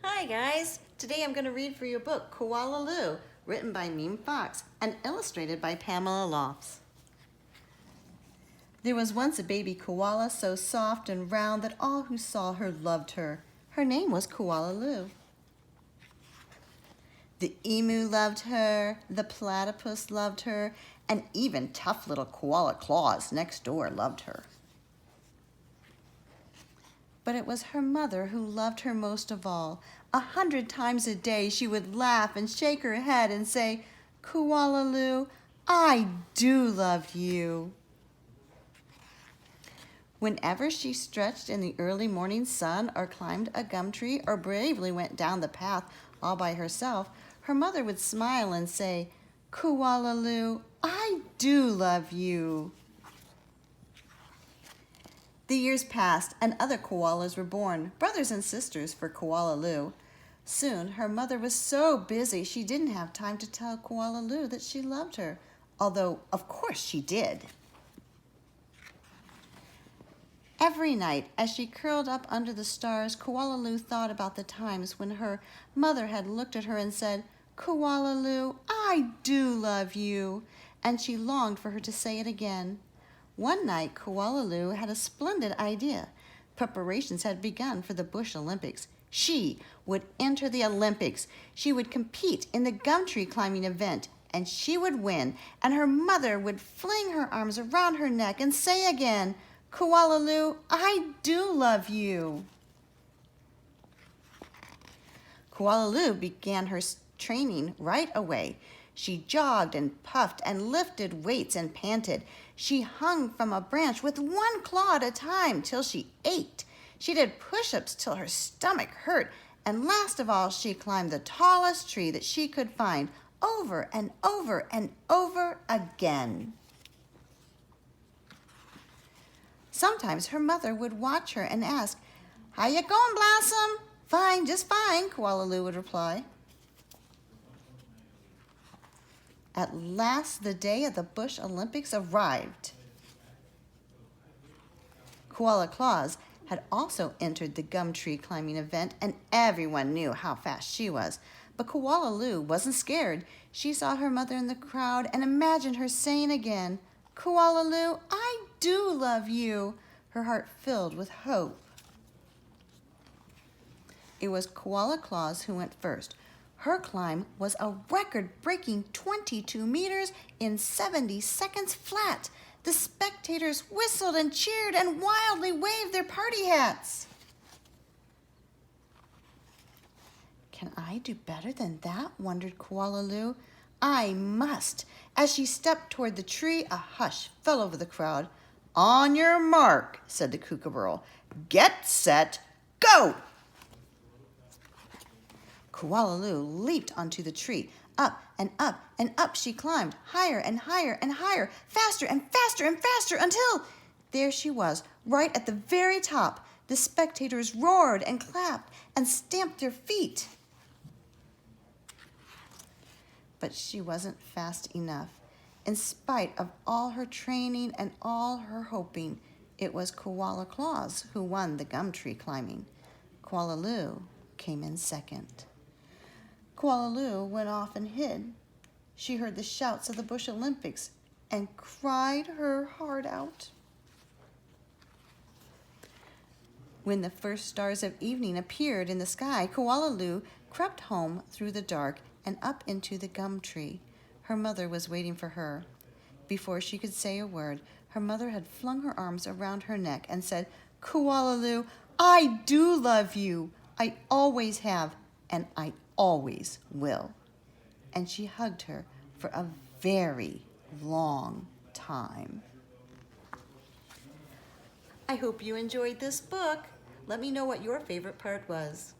Hi guys! Today I'm going to read for you a book, Koala, written by Meme Fox and illustrated by Pamela Lofts. There was once a baby koala so soft and round that all who saw her loved her. Her name was Koala. The emu loved her, the platypus loved her, and even tough little koala Claus next door loved her. But it was her mother who loved her most of all. 100 times a day she would laugh and shake her head and say, "Koala, I do love you." Whenever she stretched in the early morning sun or climbed a gum tree or bravely went down the path all by herself, her mother would smile and say, "Koala, I do love you." The years passed and other koalas were born, brothers and sisters for Koala. Soon her mother was so busy she didn't have time to tell Koala that she loved her, although of course she did. Every night, as she curled up under the stars, Koala thought about the times when her mother had looked at her and said, "Koala, I do love you," and she longed for her to say it again. One night, Koala had a splendid idea. Preparations had begun for the Bush Olympics. She would enter the Olympics. She would compete in the gum tree climbing event, and she would win, and her mother would fling her arms around her neck and say again, "Koala, I do love you." Koala began her training right away. She jogged and puffed and lifted weights and panted. She hung from a branch with one claw at a time till she ached. She did push-ups till her stomach hurt. And last of all, she climbed the tallest tree that she could find, over and over and over again. Sometimes her mother would watch her and ask, "How you going, Blossom?" "Fine, just fine," Koala would reply. At last, the day of the Bush Olympics arrived. Koala Claus had also entered the gum tree climbing event, and everyone knew how fast she was. But Koala wasn't scared. She saw her mother in the crowd and imagined her saying again, "Koala, I do love you," her heart filled with hope. It was Koala Claus who went first. Her climb was a record-breaking 22 meters in 70 seconds flat. The spectators whistled and cheered and wildly waved their party hats. "Can I do better than that?" wondered Koala. "I must." As she stepped toward the tree, a hush fell over the crowd. "On your mark," said the kookaburra. "Get set, go!" Koala leaped onto the tree. Up and up and up she climbed, higher and higher and higher, faster and faster and faster, until there she was, right at the very top. The spectators roared and clapped and stamped their feet. But she wasn't fast enough. In spite of all her training and all her hoping, it was Koala Claus who won the gum tree climbing. Koala came in second. Koala went off and hid. She heard the shouts of the Bush Olympics and cried her heart out. When the first stars of evening appeared in the sky, Koala crept home through the dark and up into the gum tree. Her mother was waiting for her. Before she could say a word, her mother had flung her arms around her neck and said, "Koala, I do love you. I always have, and I always will." And she hugged her for a very long time. I hope you enjoyed this book. Let me know what your favorite part was.